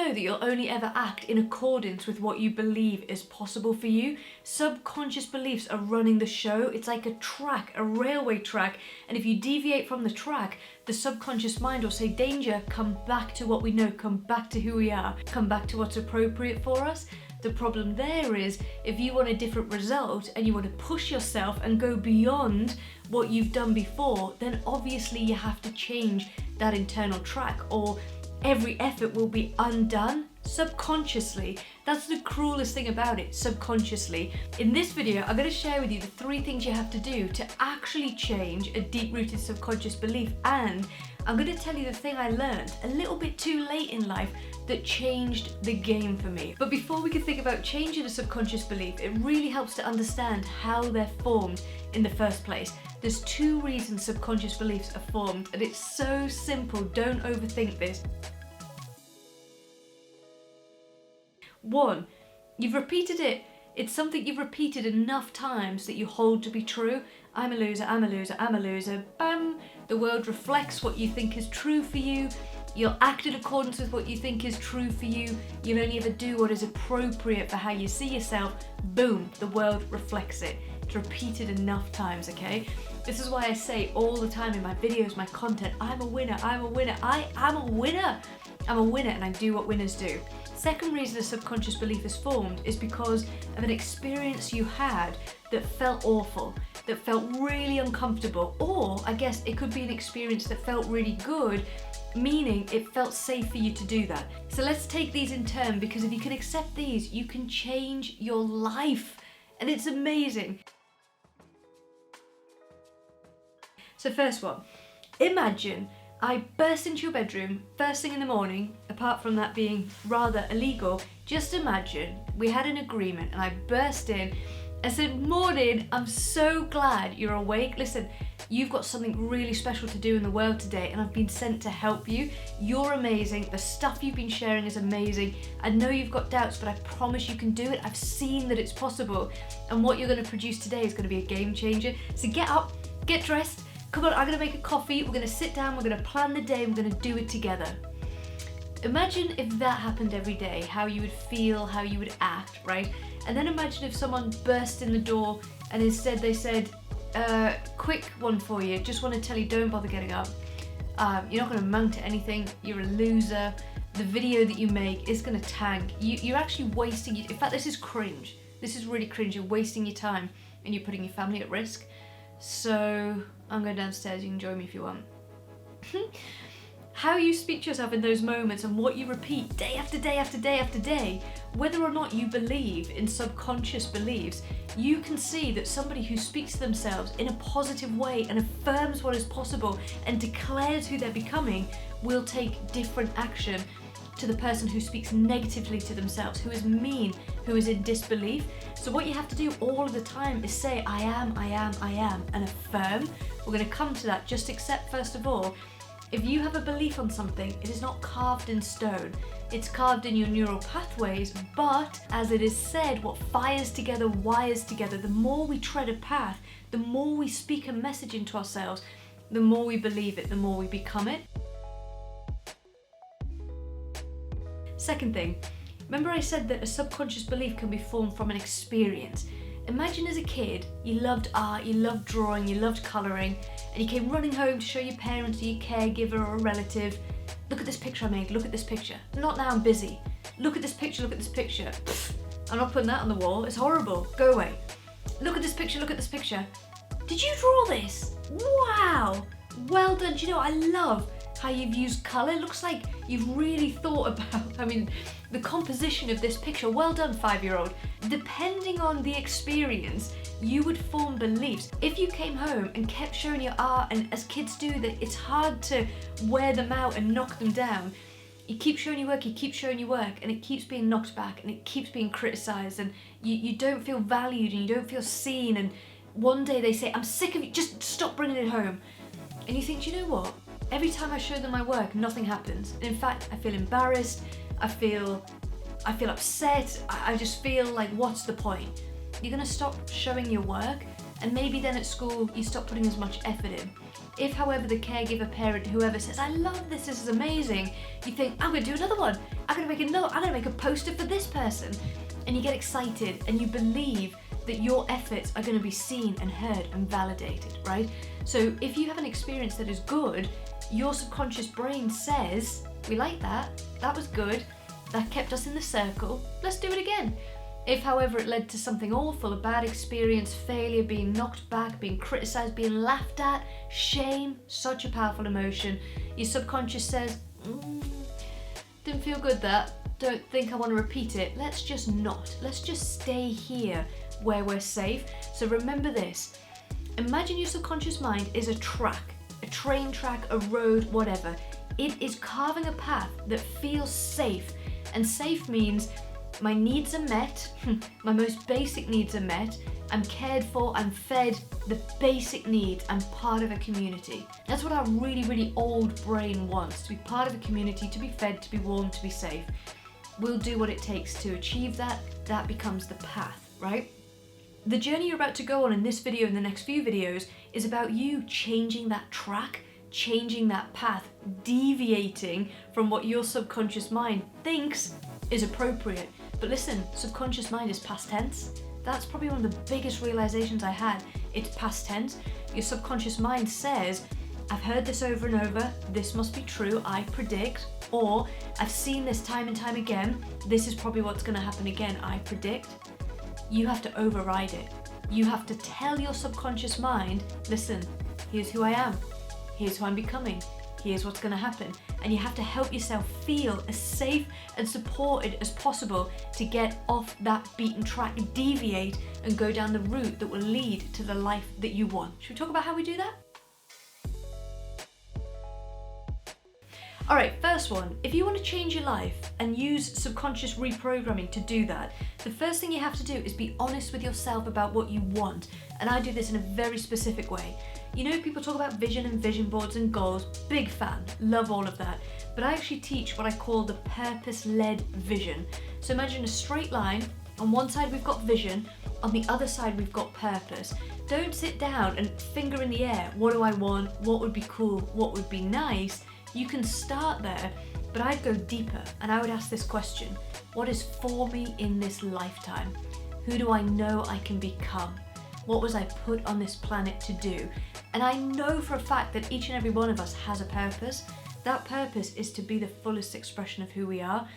know that you'll only ever act in accordance with what you believe is possible for you? Subconscious beliefs are running the show. It's like a track, a railway track, and if you deviate from the track, the subconscious mind will say, danger, come back to what we know, come back to who we are, come back to what's appropriate for us. The problem there is, if you want a different result and you want to push yourself and go beyond what you've done before, then obviously you have to change that internal track, or every effort will be undone subconsciously. That's the cruelest thing about it, subconsciously. In this video, I'm going to share with you the 3 things you have to do to actually change a deep-rooted subconscious belief, and I'm going to tell you the thing I learned a little bit too late in life that changed the game for me. But before we can think about changing a subconscious belief, it really helps to understand how they're formed in the first place. There's 2 reasons subconscious beliefs are formed, and it's so simple, don't overthink this. 1, you've repeated it. It's something you've repeated enough times that you hold to be true. I'm a loser, I'm a loser, I'm a loser. Bam! The world reflects what you think is true for you. You'll act in accordance with what you think is true for you. You'll only ever do what is appropriate for how you see yourself. Boom, the world reflects it. It's repeated enough times, okay? This is why I say all the time in my videos, my content, I'm a winner, I'm a winner, I am a winner. I'm a winner and I do what winners do. Second reason a subconscious belief is formed is because of an experience you had that felt awful, that felt really uncomfortable, or I guess it could be an experience that felt really good, meaning it felt safe for you to do that. So let's take these in turn, because if you can accept these, you can change your life, and it's amazing. So first one, imagine I burst into your bedroom first thing in the morning, apart from that being rather illegal. Just imagine we had an agreement and I burst in. I said, morning, I'm so glad you're awake. Listen, you've got something really special to do in the world today and I've been sent to help you. You're amazing. The stuff you've been sharing is amazing. I know you've got doubts, but I promise you can do it. I've seen that it's possible. And what you're going to produce today is going to be a game changer. So get up, get dressed. Come on, I'm going to make a coffee. We're going to sit down. We're going to plan the day. We're going to do it together. Imagine if that happened every day, how you would feel, how you would act, right? And then imagine if someone burst in the door and instead they said, quick one for you, just want to tell you, don't bother getting up. You're not going to amount to anything. You're a loser. The video that you make is going to tank. You're actually wasting in fact, this is cringe. This is really cringe. You're wasting your time and you're putting your family at risk. So I'm going downstairs. You can join me if you want. How you speak to yourself in those moments and what you repeat day after day after day after day, whether or not you believe in subconscious beliefs, you can see that somebody who speaks to themselves in a positive way and affirms what is possible and declares who they're becoming will take different action to the person who speaks negatively to themselves, who is mean, who is in disbelief. So what you have to do all of the time is say, I am, I am, I am, and affirm. We're going to come to that. Just accept, first of all, if you have a belief on something, it is not carved in stone. It's carved in your neural pathways, but as it is said, what fires together wires together. The more we tread a path, the more we speak a message into ourselves, the more we believe it, the more we become it. Second thing, remember I said that a subconscious belief can be formed from an experience. Imagine as a kid, you loved art, you loved drawing, you loved colouring, and you came running home to show your parents or your caregiver or a relative, look at this picture I made, look at this picture. Not now, I'm busy. Look at this picture, look at this picture. Pfft, I'm not putting that on the wall, it's horrible, go away. Look at this picture, look at this picture. Did you draw this? Wow, well done. Do you know what I love? How you've used colour. It looks like you've really thought about, the composition of this picture. Well done, 5-year-old. Depending on the experience, you would form beliefs. If you came home and kept showing your art, and as kids do, that it's hard to wear them out and knock them down. You keep showing your work, you keep showing your work, and it keeps being knocked back and it keeps being criticised, and you don't feel valued and you don't feel seen, and one day they say, I'm sick of you, just stop bringing it home. And you think, do you know what? Every time I show them my work, nothing happens. And in fact, I feel embarrassed, I feel upset, I just feel like, what's the point? You're gonna stop showing your work and maybe then at school you stop putting as much effort in. If, however, the caregiver, parent, whoever says, I love this is amazing, you think, I'm going to do another one, I'm going to make a poster for this person, and you get excited and you believe that your efforts are going to be seen and heard and validated, right? So if you have an experience that is good, your subconscious brain says, we like that was good, that kept us in the circle, let's do it again. If, however, it led to something awful, a bad experience, failure, being knocked back, being criticised, being laughed at, shame, such a powerful emotion, your subconscious says, didn't feel good that, don't think I want to repeat it, let's just not. Let's just stay here where we're safe. So remember this, imagine your subconscious mind is a track, a train track, a road, whatever. It is carving a path that feels safe, and safe means my needs are met, my most basic needs are met, I'm cared for, I'm fed, the basic needs, I'm part of a community. That's what our really, really old brain wants, to be part of a community, to be fed, to be warm, to be safe. We'll do what it takes to achieve that. That becomes the path, right? The journey you're about to go on in this video and the next few videos is about you changing that track, changing that path, deviating from what your subconscious mind thinks is appropriate. But listen, subconscious mind is past tense. That's probably one of the biggest realizations I had. It's past tense. Your subconscious mind says, I've heard this over and over, this must be true, I predict, or I've seen this time and time again, this is probably what's going to happen again, I predict. You have to override it. You have to tell your subconscious mind, listen, here's who I am, here's who I'm becoming, here's what's going to happen. And you have to help yourself feel as safe and supported as possible to get off that beaten track, deviate and go down the route that will lead to the life that you want. Should we talk about how we do that? Alright, first one, if you want to change your life and use subconscious reprogramming to do that, the first thing you have to do is be honest with yourself about what you want. And I do this in a very specific way. You know, people talk about vision and vision boards and goals, big fan, love all of that. But I actually teach what I call the purpose-led vision. So imagine a straight line, on one side we've got vision, on the other side we've got purpose. Don't sit down and finger in the air, what do I want, what would be cool, what would be nice. You can start there, but I'd go deeper and I would ask this question, what is for me in this lifetime? Who do I know I can become? What was I put on this planet to do? And I know for a fact that each and every one of us has a purpose. That purpose is to be the fullest expression of who we are,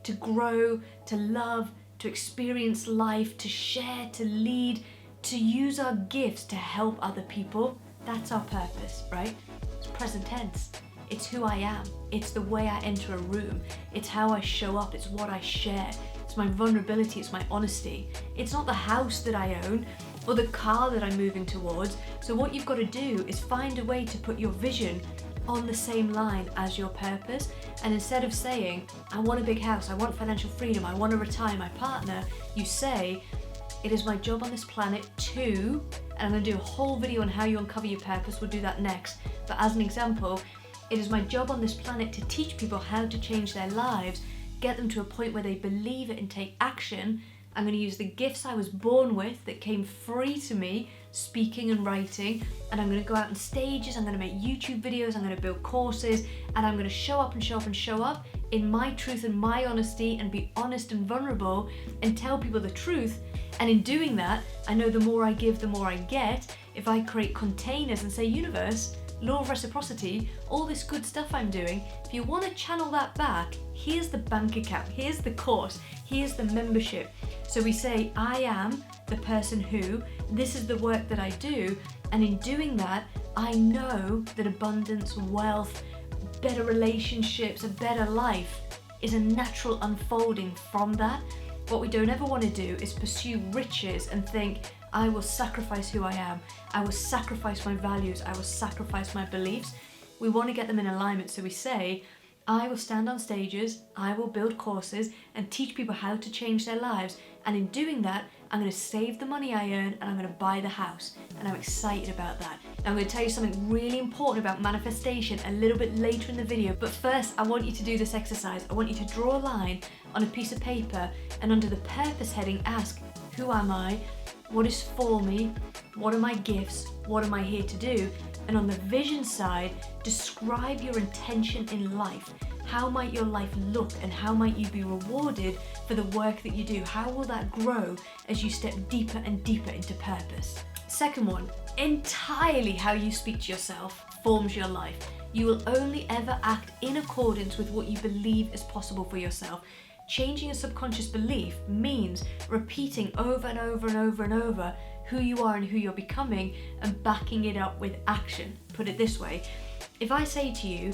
to grow, to love, to experience life, to share, to lead, to use our gifts to help other people. That's our purpose, right? It's present tense. It's who I am. It's the way I enter a room. It's how I show up. It's what I share. It's my vulnerability. It's my honesty. It's not the house that I own or the car that I'm moving towards. So what you've got to do is find a way to put your vision on the same line as your purpose. And instead of saying, I want a big house, I want financial freedom, I want to retire my partner, you say, it is my job on this planet to, and I'm going to do a whole video on how you uncover your purpose, we'll do that next. But as an example, it is my job on this planet to teach people how to change their lives, get them to a point where they believe it and take action. I'm going to use the gifts I was born with that came free to me, speaking and writing, and I'm going to go out on stages, I'm going to make YouTube videos, I'm going to build courses, and I'm going to show up and show up and show up in my truth and my honesty and be honest and vulnerable and tell people the truth. And in doing that, I know the more I give, the more I get. If I create containers and say, universe, law of reciprocity, all this good stuff I'm doing, if you want to channel that back, here's the bank account, here's the course, here's the membership. So we say, I am the person who, this is the work that I do, and in doing that, I know that abundance, wealth, better relationships, a better life is a natural unfolding from that. What we don't ever want to do is pursue riches and think, I will sacrifice who I am, I will sacrifice my values, I will sacrifice my beliefs. We want to get them in alignment, so we say, I will stand on stages, I will build courses and teach people how to change their lives, and in doing that, I'm going to save the money I earn and I'm going to buy the house, and I'm excited about that. Now, I'm going to tell you something really important about manifestation a little bit later in the video, but first I want you to do this exercise. I want you to draw a line on a piece of paper and under the purpose heading ask, who am I? what is for me, what are my gifts, what am I here to do? And on the vision side, describe your intention in life. How might your life look and how might you be rewarded for the work that you do? How will that grow as you step deeper and deeper into purpose? Second one, entirely how you speak to yourself forms your life. You will only ever act in accordance with what you believe is possible for yourself. Changing a subconscious belief means repeating over and over and over and over who you are and who you're becoming and backing it up with action. Put it this way, if I say to you,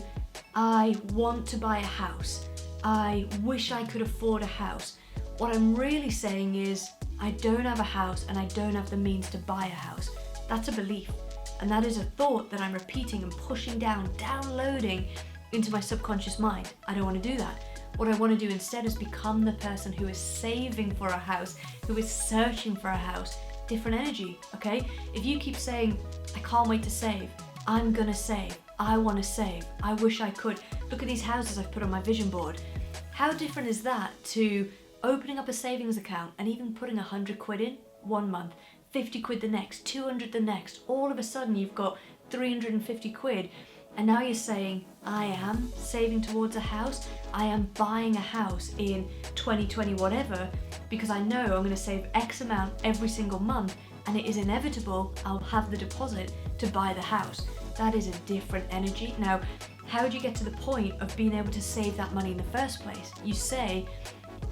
I want to buy a house, I wish I could afford a house, what I'm really saying is I don't have a house and I don't have the means to buy a house. That's a belief, and that is a thought that I'm repeating and pushing down, downloading into my subconscious mind. I don't want to do that. What I want to do instead is become the person who is saving for a house, who is searching for a house. Different energy, okay? If you keep saying, I can't wait to save, I'm gonna save, I want to save, I wish I could, look at these houses I've put on my vision board. How different is that to opening up a savings account and even putting 100 quid in one month, 50 quid the next, 200 the next, all of a sudden you've got 350 quid. And now you're saying, I am saving towards a house, I am buying a house in 2020 whatever, because I know I'm going to save X amount every single month, and it is inevitable I'll have the deposit to buy the house. That is a different energy. Now, how do you get to the point of being able to save that money in the first place? You say,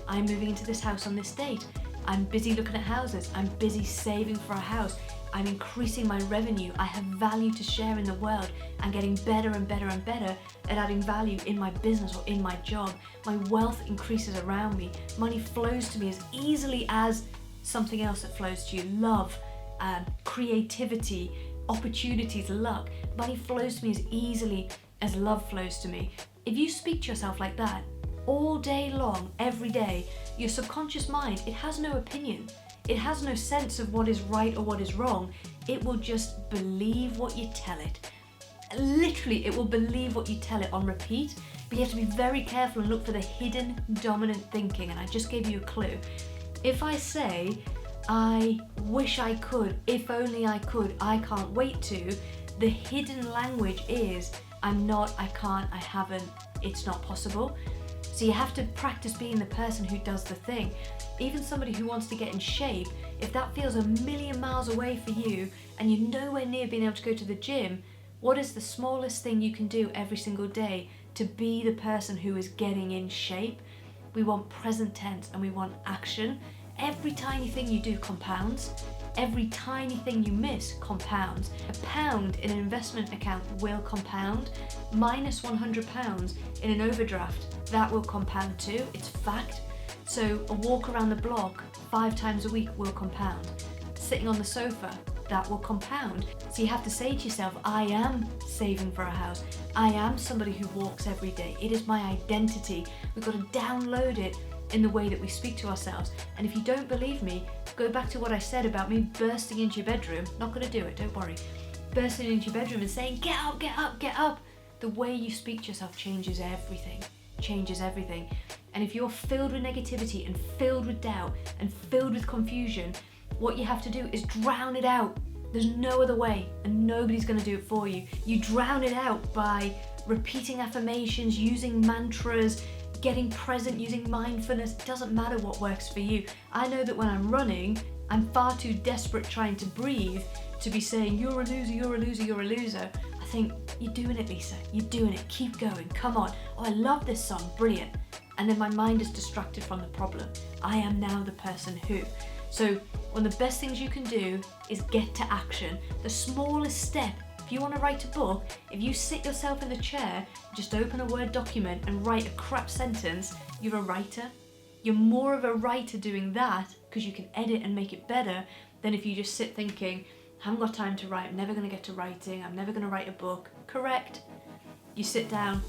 I'm moving into this house on this date, I'm busy looking at houses, I'm busy saving for a house, I'm increasing my revenue, I have value to share in the world, I'm getting better and better and better at adding value in my business or in my job. My wealth increases around me. Money flows to me as easily as something else that flows to you. Love, creativity, opportunities, luck. Money flows to me as easily as love flows to me. If you speak to yourself like that all day long, every day, your subconscious mind, it has no opinion. It has no sense of what is right or what is wrong. It will just believe what you tell it. Literally, it will believe what you tell it on repeat, but you have to be very careful and look for the hidden dominant thinking, and I just gave you a clue. If I say, I wish I could, if only I could, I can't wait to, the hidden language is, I'm not, I can't, I haven't, it's not possible. So you have to practice being the person who does the thing. Even somebody who wants to get in shape, if that feels a million miles away for you and you're nowhere near being able to go to the gym, what is the smallest thing you can do every single day to be the person who is getting in shape? We want present tense and we want action. Every tiny thing you do compounds. Every tiny thing you miss compounds. A pound in an investment account will compound. Minus £100 in an overdraft, that will compound too. It's fact. So a walk around the block 5 times a week will compound. Sitting on the sofa, that will compound. So you have to say to yourself, I am saving for a house. I am somebody who walks every day. It is my identity. We've got to download it in the way that we speak to ourselves. And if you don't believe me, go back to what I said about me bursting into your bedroom. Not going to do it, don't worry. Bursting into your bedroom and saying, get up, get up, get up. The way you speak to yourself changes everything. Changes everything. And if you're filled with negativity and filled with doubt and filled with confusion, what you have to do is drown it out. There's no other way, and nobody's going to do it for you. You drown it out by repeating affirmations, using mantras, getting present, using mindfulness. It doesn't matter what works for you. I know that when I'm running, I'm far too desperate trying to breathe to be saying, you're a loser, you're a loser, you're a loser. I think, you're doing it, Lisa. You're doing it. Keep going. Come on. Oh, I love this song. Brilliant. And then my mind is distracted from the problem. I am now the person who. So one of the best things you can do is get to action. The smallest step. If you want to write a book, if you sit yourself in the chair, just open a Word document and write a crap sentence, you're a writer. You're more of a writer doing that because you can edit and make it better than if you just sit thinking, I haven't got time to write, I'm never going to get to writing, I'm never going to write a book. Correct. You sit down,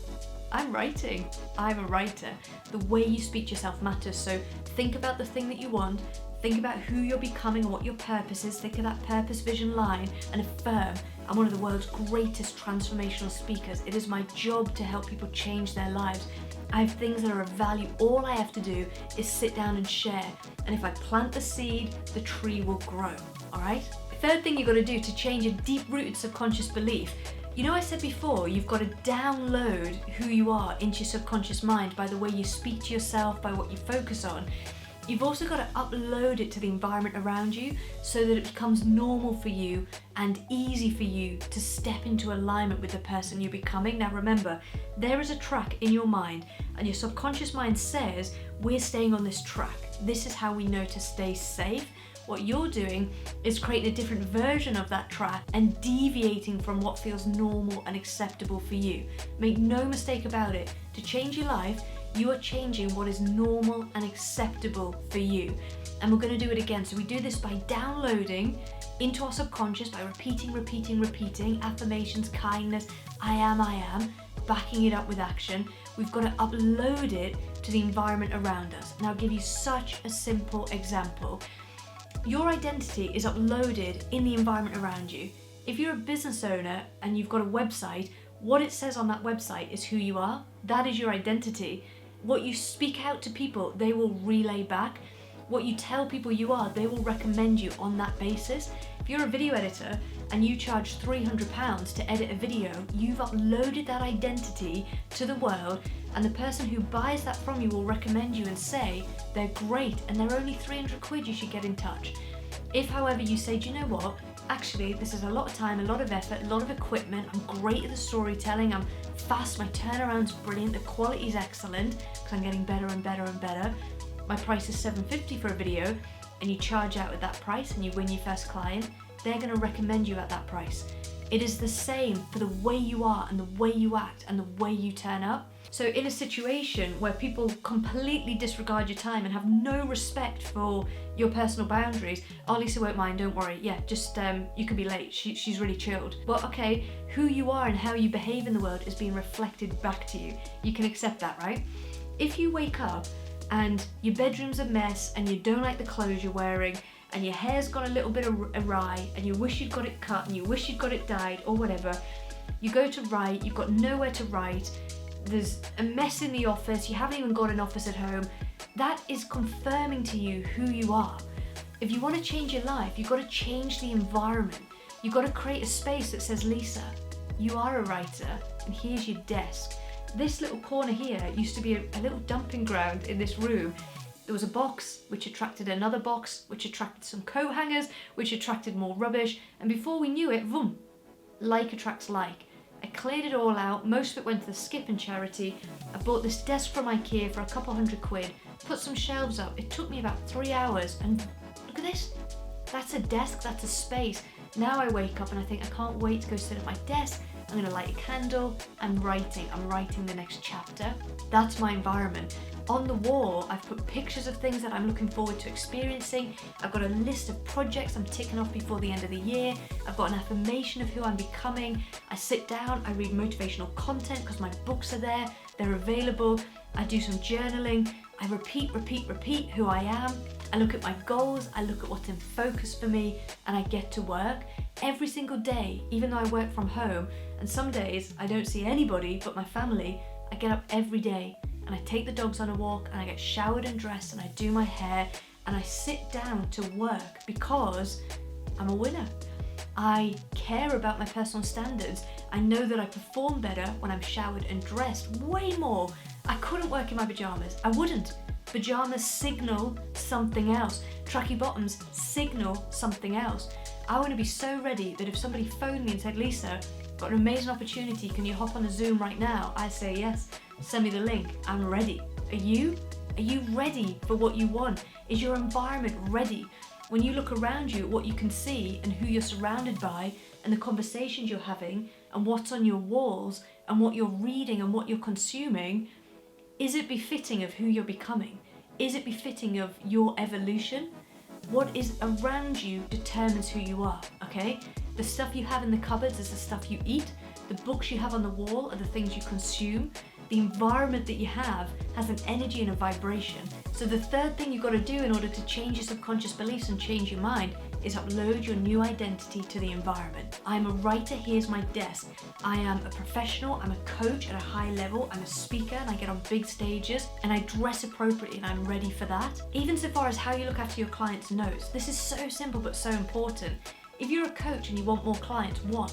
I'm writing, I'm a writer. The way you speak to yourself matters, so think about the thing that you want, think about who you're becoming and what your purpose is, think of that purpose vision line and affirm, I'm one of the world's greatest transformational speakers. It is my job to help people change their lives. I have things that are of value. All I have to do is sit down and share. And if I plant the seed, the tree will grow, all right? Third thing you've got to do to change a deep-rooted subconscious belief, you know I said before, you've got to download who you are into your subconscious mind by the way you speak to yourself, by what you focus on. You've also got to upload it to the environment around you so that it becomes normal for you and easy for you to step into alignment with the person you're becoming. Now remember, there is a track in your mind and your subconscious mind says, we're staying on this track. This is how we know to stay safe. What you're doing is creating a different version of that track and deviating from what feels normal and acceptable for you. Make no mistake about it, to change your life, you are changing what is normal and acceptable for you. And we're going to do it again. So we do this by downloading into our subconscious, by repeating affirmations, kindness, I am, backing it up with action. We've got to upload it to the environment around us. And I'll give you such a simple example. Your identity is uploaded in the environment around you. If you're a business owner and you've got a website, what it says on that website is who you are. That is your identity. What you speak out to people, they will relay back. What you tell people you are, they will recommend you on that basis. If you're a video editor and you charge £300 to edit a video, you've uploaded that identity to the world, and the person who buys that from you will recommend you and say, they're great and they're only 300 quid, you should get in touch. If, however, you say, do you know what? Actually, this is a lot of time, a lot of effort, a lot of equipment. I'm great at the storytelling. I'm fast. My turnaround's brilliant. The quality's excellent because I'm getting better and better and better. My price is $7.50 for a video, and you charge out at that price and you win your first client. They're going to recommend you at that price. It is the same for the way you are and the way you act and the way you turn up. So in a situation where people completely disregard your time and have no respect for your personal boundaries, oh, Lisa won't mind, don't worry. Yeah, just you could be late. She's really chilled. Well, okay, who you are and how you behave in the world is being reflected back to you. You can accept that, right? If you wake up and your bedroom's a mess and you don't like the clothes you're wearing and your hair's got a little bit awry and you wish you'd got it cut and you wish you'd got it dyed or whatever, you go to write, you've got nowhere to write, there's a mess in the office, you haven't even got an office at home, that is confirming to you who you are. If you want to change your life, you've got to change the environment. You've got to create a space that says, Lisa, you are a writer and here's your desk. This little corner here used to be a little dumping ground in this room. There was a box which attracted another box, which attracted some coat hangers, which attracted more rubbish, and before we knew it, boom, like attracts like. I cleared it all out, most of it went to the skip and charity. I bought this desk from IKEA for a couple £100, put some shelves up. It took me about 3 hours, and look at this. That's a desk, that's a space. Now I wake up and I think, I can't wait to go sit at my desk. I'm gonna light a candle, I'm writing the next chapter. That's my environment. On the wall, I've put pictures of things that I'm looking forward to experiencing. I've got a list of projects I'm ticking off before the end of the year. I've got an affirmation of who I'm becoming. I sit down, I read motivational content because my books are there, they're available. I do some journaling. I repeat who I am. I look at my goals, I look at what's in focus for me, and I get to work. Every single day, even though I work from home, and some days I don't see anybody but my family, I get up every day and I take the dogs on a walk and I get showered and dressed and I do my hair and I sit down to work because I'm a winner. I care about my personal standards. I know that I perform better when I'm showered and dressed, way more. I couldn't work in my pajamas, I wouldn't. Pajamas signal something else. Tracky bottoms signal something else. I want to be so ready that if somebody phoned me and said, Lisa, got an amazing opportunity, can you hop on a Zoom right now? I say yes, send me the link, I'm ready. Are you? Are you ready for what you want? Is your environment ready? When you look around you at what you can see and who you're surrounded by and the conversations you're having and what's on your walls and what you're reading and what you're consuming, is it befitting of who you're becoming? Is it befitting of your evolution? What is around you determines who you are, okay? The stuff you have in the cupboards is the stuff you eat. The books you have on the wall are the things you consume. The environment that you have has an energy and a vibration. So the third thing you've got to do in order to change your subconscious beliefs and change your mind is upload your new identity to the environment. I am a writer, here's my desk. I am a professional, I'm a coach at a high level, I'm a speaker and I get on big stages and I dress appropriately and I'm ready for that. Even so far as how you look after your clients' notes. This is so simple but so important. If you're a coach and you want more clients, 1,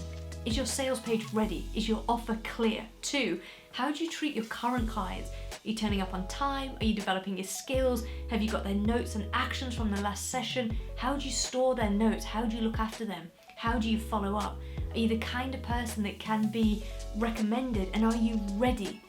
is your sales page ready? Is your offer clear? 2, how do you treat your current clients? Are you turning up on time? Are you developing your skills? Have you got their notes and actions from the last session? How do you store their notes? How do you look after them? How do you follow up? Are you the kind of person that can be recommended, and are you ready?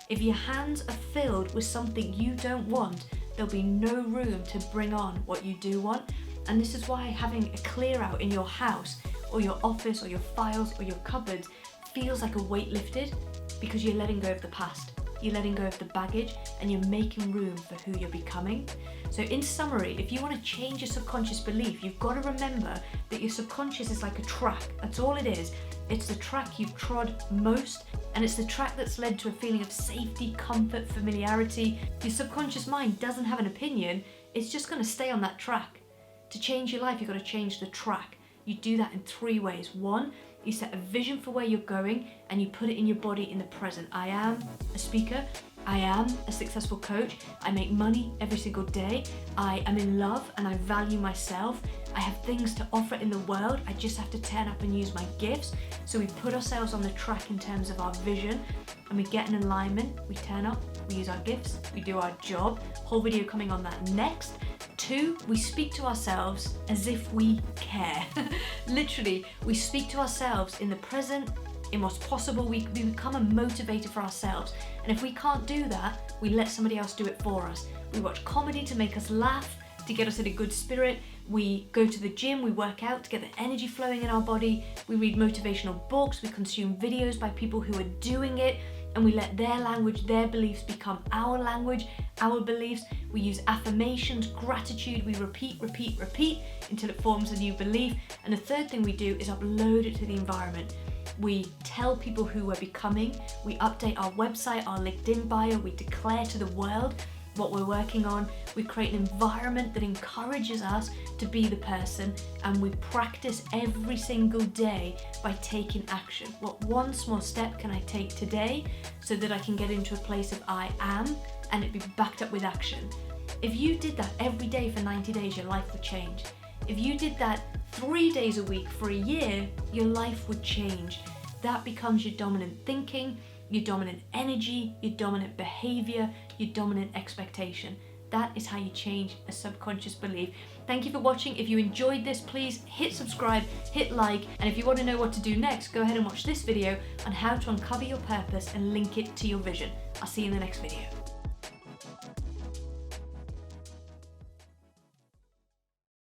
If your hands are filled with something you don't want, there'll be no room to bring on what you do want. And this is why having a clear out in your house or your office or your files or your cupboards feels like a weight lifted, because you're letting go of the past. You're letting go of the baggage and you're making room for who you're becoming. So in summary, if you want to change your subconscious belief, you've got to remember that your subconscious is like a track. That's all it is. It's the track you've trod most, and it's the track that's led to a feeling of safety, comfort, familiarity. Your subconscious mind doesn't have an opinion. It's just going to stay on that track. To change your life, you've got to change the track. You do that in 3 ways. 1, you set a vision for where you're going and you put it in your body in the present. I am a speaker. I am a successful coach. I make money every single day. I am in love and I value myself. I have things to offer in the world. I just have to turn up and use my gifts. So we put ourselves on the track in terms of our vision and we get in alignment. We turn up, we use our gifts, we do our job. Whole video coming on that next. 2, we speak to ourselves as if we care. Literally, we speak to ourselves in the present, in what's possible. We become a motivator for ourselves. And if we can't do that, we let somebody else do it for us. We watch comedy to make us laugh, to get us in a good spirit. We go to the gym, we work out to get the energy flowing in our body. We read motivational books, we consume videos by people who are doing it, and we let their language, their beliefs become our language, our beliefs. We use affirmations, gratitude, we repeat until it forms a new belief. And the 3rd thing we do is upload it to the environment. We tell people who we're becoming, we update our website, our LinkedIn bio, we declare to the world what we're working on. We create an environment that encourages us to be the person, and we practice every single day by taking action. What 1 small step can I take today so that I can get into a place of I am, and it be backed up with action? If you did that every day for 90 days, your life would change. If you did that 3 days a week for a year, your life would change. That becomes your dominant thinking, your dominant energy, your dominant behavior, your dominant expectation. That is how you change a subconscious belief. Thank you for watching. If you enjoyed this, please hit subscribe, hit like, and if you want to know what to do next, go ahead and watch this video on how to uncover your purpose and link it to your vision. I'll see you in the next video.